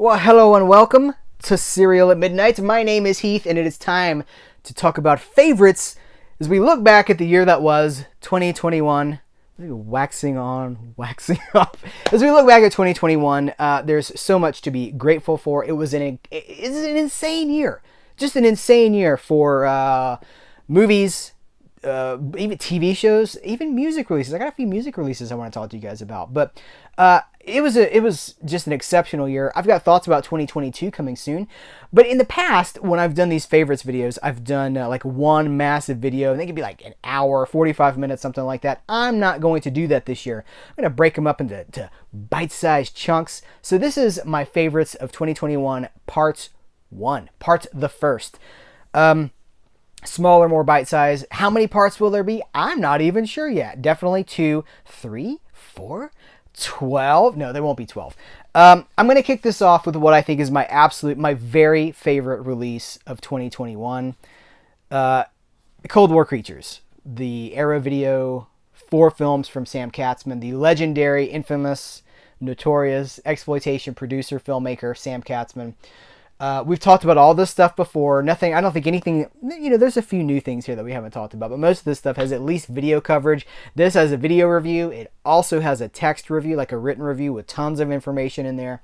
Well, hello and welcome to Cereal at Midnight. My name is Heath, and it is time to talk about favorites as we look back at the year that was 2021. Waxing on, waxing off. As we look back at 2021, there's so much to be grateful for. It's an insane year. Just an insane year for movies, even TV shows, even music releases. I got a few music releases I want to talk to you guys about. But it was just an exceptional year. I've got thoughts about 2022 coming soon. But in the past, when I've done these favorites videos, I've done like one massive video. And they could be like an hour, 45 minutes, something like that. I'm not going to do that this year. I'm going to break them up into bite-sized chunks. So this is my favorites of 2021, part one. Part the first. Smaller, more bite-sized. How many parts will there be? I'm not even sure yet. Definitely 2, 3, 4, 12. No, there won't be 12. I'm going to kick this off with what I think is my very favorite release of 2021. Cold War Creatures. The Arrow Video 4 films from Sam Katzman. The legendary, infamous, notorious exploitation producer, filmmaker, Sam Katzman. We've talked about all this stuff before. I don't think anything, there's a few new things here that we haven't talked about, but most of this stuff has at least video coverage. This has a video review. It also has a text review, like a written review with tons of information in there.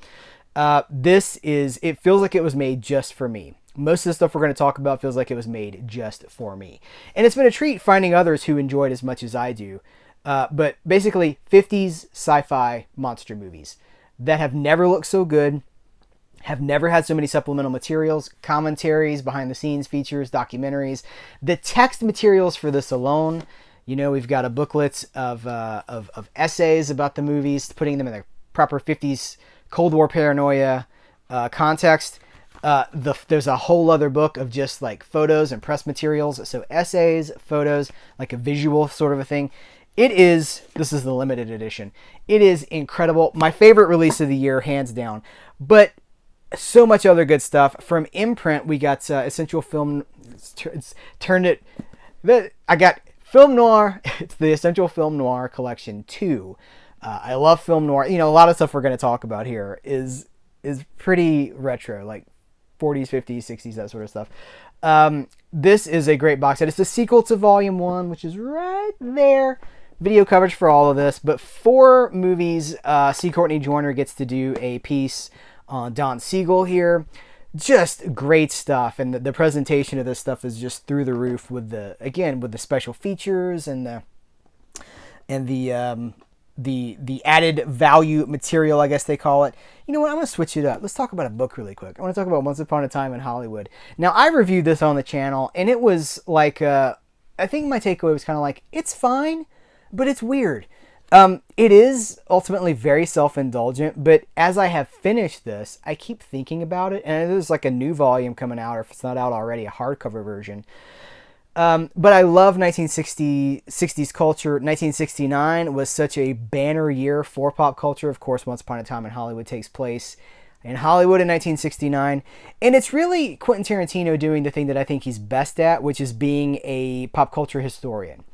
It feels like it was made just for me. Most of the stuff we're going to talk about feels like it was made just for me. And it's been a treat finding others who enjoyed as much as I do. But basically, 50s sci-fi monster movies that have never looked so good, have never had so many supplemental materials, commentaries, behind the scenes features, documentaries. The text materials for this alone, we've got a booklet of essays about the movies, putting them in their proper 50s Cold War paranoia context. There's a whole other book of just like photos and press materials. So essays, photos, like a visual sort of a thing. This is the limited edition. It is incredible. My favorite release of the year, hands down. But so much other good stuff. From Imprint, we got Essential Film. I got Film Noir. It's the Essential Film Noir Collection 2. I love film noir. A lot of stuff we're going to talk about here is pretty retro, like 40s, 50s, 60s, that sort of stuff. This is a great box set. It's the sequel to Volume 1, which is right there. Video coverage for all of this. But 4 movies, C. Courtney Joyner gets to do a piece on Don Siegel here. Just great stuff, and the presentation of this stuff is just through the roof with the special features and the added value material, I guess they call it. You know what? I'm going to switch it up. Let's talk about a book really quick. I want to talk about Once Upon a Time in Hollywood. Now, I reviewed this on the channel, and it was like, I think my takeaway was kind of like, it's fine, but it's weird. It is ultimately very self-indulgent, but as I have finished this, I keep thinking about it, and there's like a new volume coming out, or if it's not out already, a hardcover version. But I love 1960s culture. 1969 was such a banner year for pop culture. Of course, Once Upon a Time in Hollywood takes place in Hollywood in 1969, and it's really Quentin Tarantino doing the thing that I think he's best at, which is being a pop culture historian.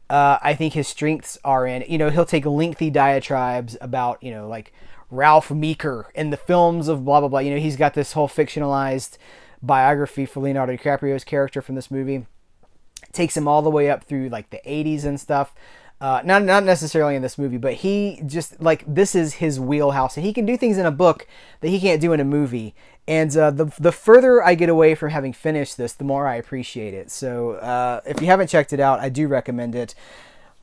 I think his strengths are in, he'll take lengthy diatribes about, like Ralph Meeker and the films of blah, blah, blah. He's got this whole fictionalized biography for Leonardo DiCaprio's character from this movie. Takes him all the way up through like the 80s and stuff. Not necessarily in this movie, but he just like, this is his wheelhouse, and he can do things in a book that he can't do in a movie. And the further I get away from having finished this, the more I appreciate it. So if you haven't checked it out, I do recommend it.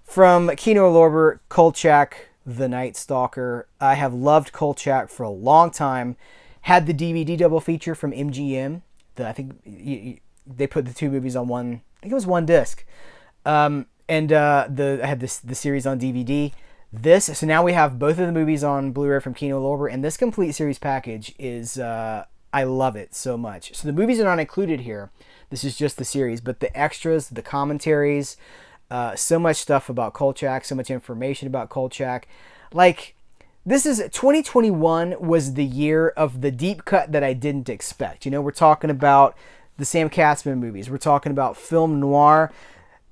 From Kino Lorber, Kolchak, The Night Stalker. I have loved Kolchak for a long time. Had the DVD double feature from MGM. I think they put the 2 movies on one. I think it was one disc. I had the series on DVD. So now we have both of the movies on Blu-ray from Kino Lorber, and this complete series package is, I love it so much. So the movies are not included here. This is just the series, but the extras, the commentaries, so much stuff about Kolchak, so much information about Kolchak. Like, 2021 was the year of the deep cut that I didn't expect. We're talking about the Sam Katzman movies. We're talking about film noir.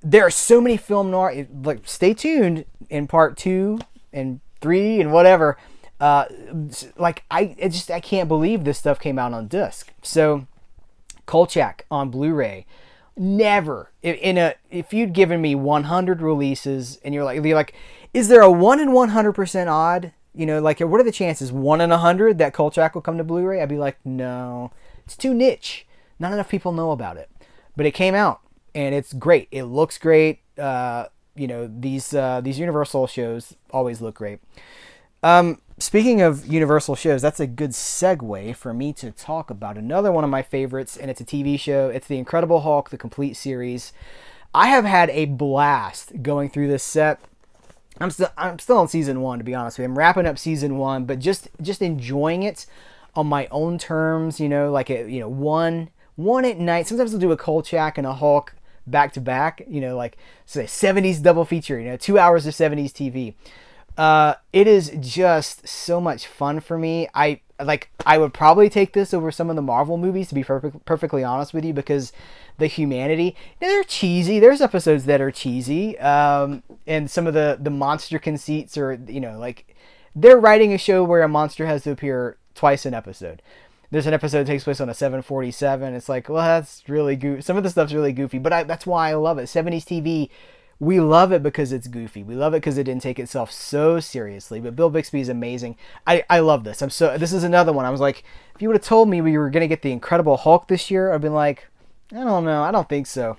There are so many film noir. Like, stay tuned in part 2 and 3 and whatever. Like I can't believe this stuff came out on disc. So Kolchak on Blu-ray. Never if you'd given me 100 releases and you're like, is there a 1 in 100% odd? You know, like, what are the chances? 1 in 100 that Kolchak will come to Blu-ray? I'd be like, no, it's too niche. Not enough people know about it. But it came out and it's great. It looks great. You know, these Universal shows always look great. Speaking of Universal shows, that's a good segue for me to talk about another one of my favorites, and it's a TV show. It's The Incredible Hulk, the complete series. I have had a blast going through this set. I'm still on season 1, to be honest with you. I'm wrapping up season 1, but just enjoying it on my own terms. You know, like one at night. Sometimes I'll do a Kolchak and a Hulk back to back. You know, like say 70s double feature. You know, 2 hours of 70s TV. It is just so much fun for me. I would probably take this over some of the Marvel movies, to be perfectly honest with you, because the humanity, they're cheesy. There's episodes that are cheesy. And some of the monster conceits are, you know, like they're writing a show where a monster has to appear twice an episode. There's an episode that takes place on a 747. It's like, well, that's really goofy. Some of the stuff's really goofy, but that's why I love it. 70s TV. We love it because it's goofy. We love it because it didn't take itself so seriously. But Bill Bixby is amazing. I love this. This is another one. I was like, if you would have told me we were going to get the Incredible Hulk this year, I'd been like, I don't know. I don't think so.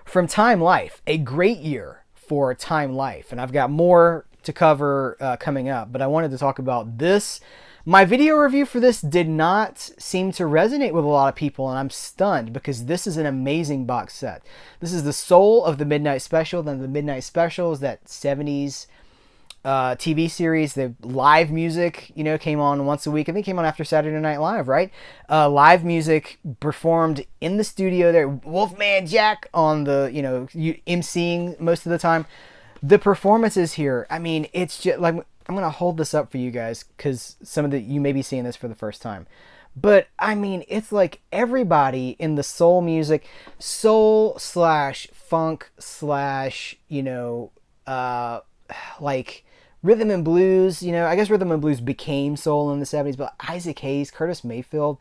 From Time Life, a great year for Time Life. And I've got more to cover coming up. But I wanted to talk about this. My video review for this did not seem to resonate with a lot of people, and I'm stunned because this is an amazing box set. This is the soul of the Midnight Special. Then the Midnight Special is that 70s TV series. The live music, you know, came on once a week. I think it came on after Saturday Night Live, right? Live music performed in the studio there. Wolfman Jack on the, you know, emceeing most of the time. The performances here, I mean, it's just like, I'm going to hold this up for you guys because you may be seeing this for the first time. But, I mean, it's like everybody in the soul music, soul / funk / you know, like rhythm and blues. You know, I guess rhythm and blues became soul in the 70s, but Isaac Hayes, Curtis Mayfield,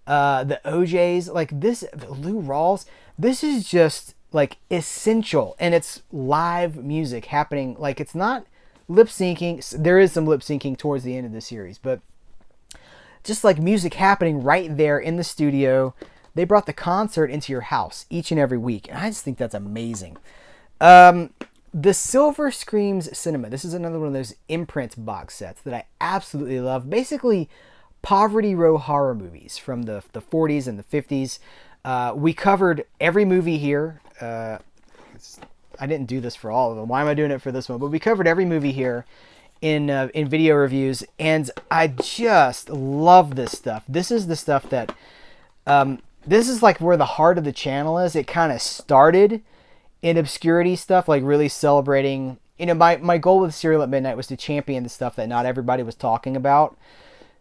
the OJs, like this, Lou Rawls, this is just like essential. And it's live music happening. Like, it's not lip syncing. There is some lip syncing towards the end of the series, but just like music happening right there in the studio. They brought the concert into your house each and every week, and I just think that's amazing. The Silver Screams Cinema. This is another one of those Imprint box sets that I absolutely love. Basically, Poverty Row horror movies from the 40s and the 50s. We covered every movie here. I didn't do this for all of them. Why am I doing it for this one? But we covered every movie here in video reviews, and I just love this stuff. This is the stuff that this is like where the heart of the channel is. It kind of started in obscurity stuff, like really celebrating. You know, my goal with Cereal at Midnight was to champion the stuff that not everybody was talking about.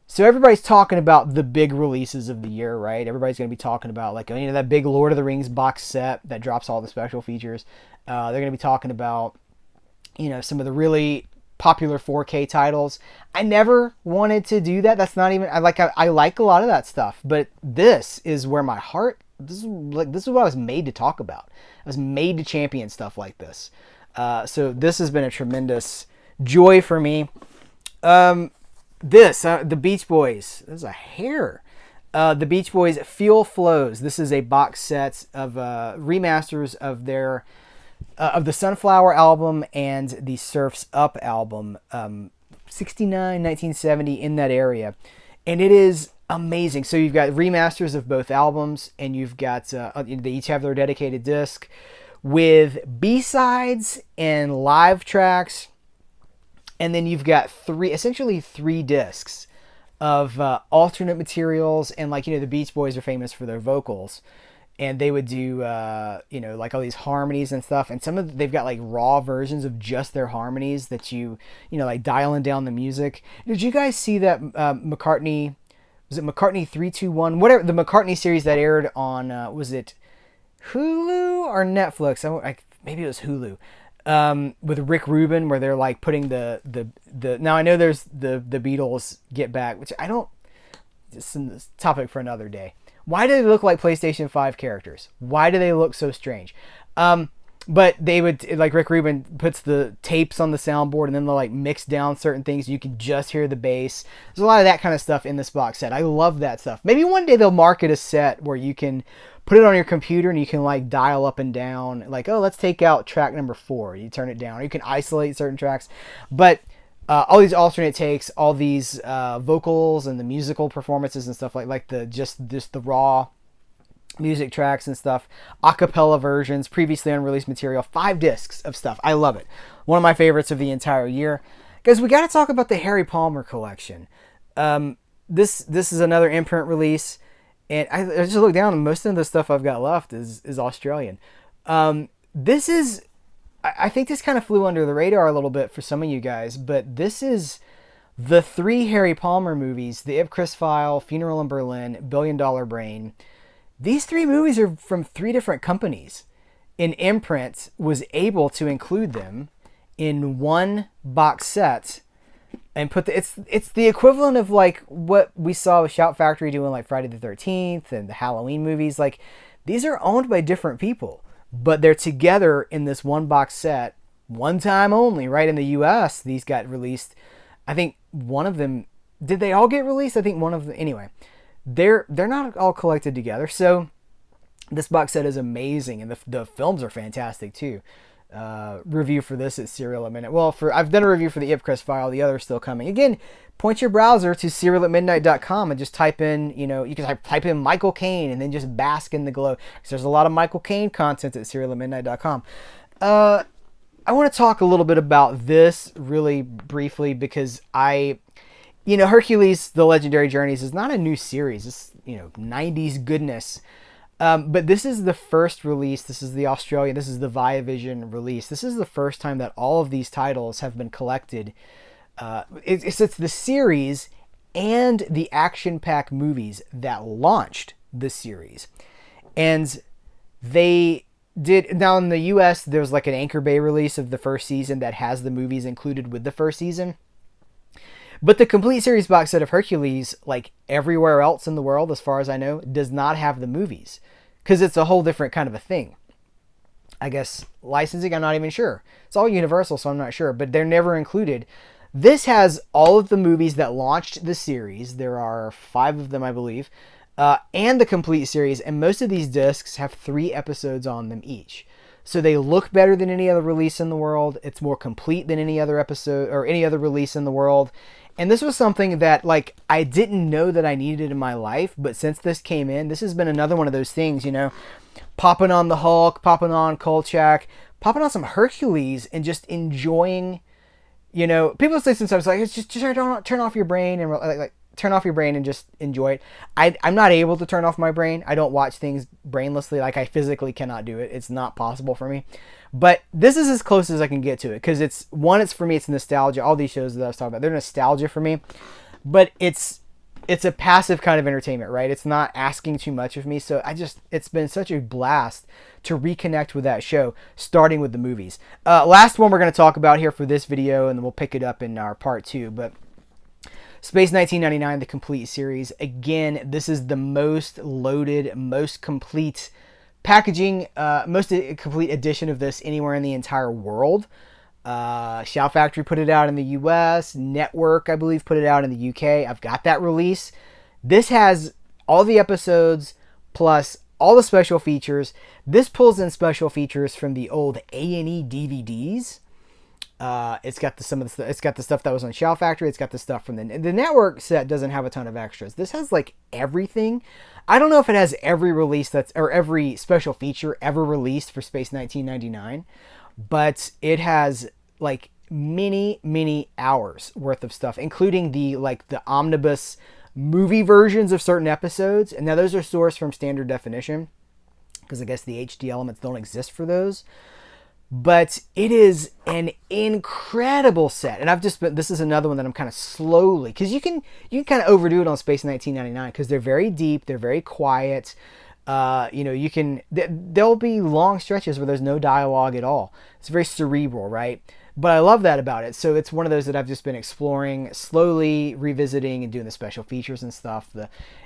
So everybody's talking about the big releases of the year, right? Everybody's going to be talking about, like, you know, that big Lord of the Rings box set that drops all the special features. They're going to be talking about, you know, some of the really popular 4K titles. I never wanted to do that. That's not even, I like a lot of that stuff, but this is where my heart, this is what I was made to talk about. I was made to champion stuff like this. So this has been a tremendous joy for me. The Beach Boys. This is a hair. The Beach Boys Feel Flows. This is a box set of remasters of their of the Sunflower album and the Surf's Up album, 69, 1970, in that area, and it is amazing. So you've got remasters of both albums, and you've got they each have their dedicated disc with B-sides and live tracks. And then you've got essentially three discs of alternate materials. And, like, you know, the Beach Boys are famous for their vocals. And they would do, you know, like all these harmonies and stuff. And they've got like raw versions of just their harmonies that you know, like dialing down the music. Did you guys see that McCartney, was it McCartney 321? Whatever, the McCartney series that aired on, was it Hulu or Netflix? Maybe it was Hulu. with Rick Rubin, where they're like putting the now I know there's the Beatles Get Back, which I don't. This is a topic for another day. Why do they look like PlayStation 5 characters? Why do they look so strange? But they would, like Rick Rubin puts the tapes on the soundboard and then they'll like mix down certain things. You can just hear the bass. There's a lot of that kind of stuff in this box set. I love that stuff. Maybe one day they'll market a set where you can put it on your computer and you can like dial up and down. Like, oh, let's take out track number 4. You turn it down. Or you can isolate certain tracks. But all these alternate takes, all these vocals and the musical performances and stuff like the just the raw music tracks and stuff, acapella versions, previously unreleased material, 5 discs of stuff. I love it. One of my favorites of the entire year. Guys, we got to talk about the Harry Palmer collection. This is another Imprint release, and I just look down and most of the stuff I've got left is Australian. This is, I think this kind of flew under the radar a little bit for some of you guys, but this is the 3 Harry Palmer movies: The Ipcress File, Funeral in Berlin, $1 Billion Brain. These 3 movies are from 3 different companies, and Imprint was able to include them in one box set and put it's the equivalent of like what we saw with Shout Factory doing like Friday the 13th and the Halloween movies. Like, these are owned by different people, but they're together in this one box set, one time only, right? In the US, these got released. I think one of them, did they all get released? I think one of them, anyway. They're not all collected together, so this box set is amazing, and the films are fantastic too. Review for this at CerealAtMidnite. Well, I've done a review for the Ipcress File. The other's still coming. Again, point your browser to CerealAtMidnite.com and just type in, you can type in Michael Caine and then just bask in the glow. Because there's a lot of Michael Caine content at CerealAtMidnite.com. I want to talk a little bit about this really briefly because Hercules: The Legendary Journeys is not a new series. It's, 90s goodness. But this is the first release. This is the Australian, this is the Viavision release. This is the first time that all of these titles have been collected. It's the series and the action pack movies that launched the series. And they did, now in the US, there's like an Anchor Bay release of the first season that has the movies included with the first season. But the complete series box set of Hercules, like everywhere else in the world, as far as I know, does not have the movies. Because it's a whole different kind of a thing. I guess licensing, I'm not even sure. It's all Universal, so I'm not sure. But they're never included. This has all of the movies that launched the series. There are 5 of them, I believe. And the complete series. And most of these discs have 3 episodes on them each. So they look better than any other release in the world. It's more complete than any other episode or any other release in the world. And this was something that, like, I didn't know that I needed in my life, but since this came in, this has been another one of those things, popping on the Hulk, popping on Kolchak, popping on some Hercules, and just enjoying, people say sometimes, like, it's just turn off your brain and like turn off your brain and just enjoy it. I'm not able to turn off my brain. I don't watch things brainlessly. Like, I physically cannot do it. It's not possible for me. But this is as close as I can get to it because it's for me, it's nostalgia. All these shows that I was talking about, they're nostalgia for me. But it's a passive kind of entertainment, right? It's not asking too much of me. So it's been such a blast to reconnect with that show, starting with the movies. Last one we're going to talk about here for this video, and then we'll pick it up in our part 2. But Space 1999, the complete series. Again, this is the most loaded, most complete packaging, most complete edition of this anywhere in the entire world. Shout Factory put it out in the US. Network, I believe, put it out in the UK. I've got that release. This has all the episodes plus all the special features. This pulls in special features from the old A&E DVDs. It's got it's got the stuff that was on Shout Factory. It's got the stuff from the network set. Doesn't have a ton of extras. This has like everything. I don't know if it has every release or every special feature ever released for Space 1999, but it has like many hours worth of stuff, including the omnibus movie versions of certain episodes. And now those are sourced from standard definition because I guess the HD elements don't exist for those. But it is an incredible set. And this is another one that I'm kind of slowly, because you can kind of overdo it on Space 1999 because they're very deep, they're very quiet. You know, there'll be long stretches where there's no dialogue at all. It's very cerebral, right? But I love that about it. So it's one of those that I've just been exploring, slowly revisiting and doing the special features and stuff.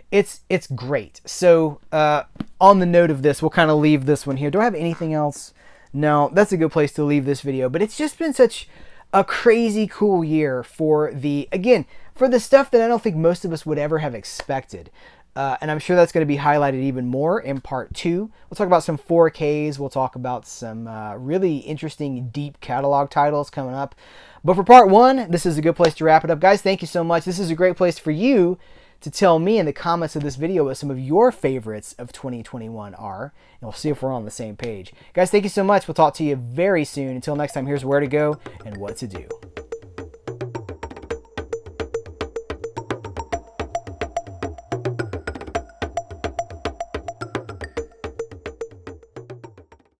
It's great. So on the note of this, we'll kind of leave this one here. Do I have anything else? No, that's a good place to leave this video. But it's just been such a crazy cool year for the stuff that I don't think most of us would ever have expected. And I'm sure that's going to be highlighted even more in part 2. We'll talk about some 4Ks. We'll talk about some really interesting, deep catalog titles coming up. But for part 1, this is a good place to wrap it up. Guys, thank you so much. This is a great place for you to tell me in the comments of this video what some of your favorites of 2021 are. And we'll see if we're on the same page. Guys, thank you so much. We'll talk to you very soon. Until next time, here's where to go and what to do.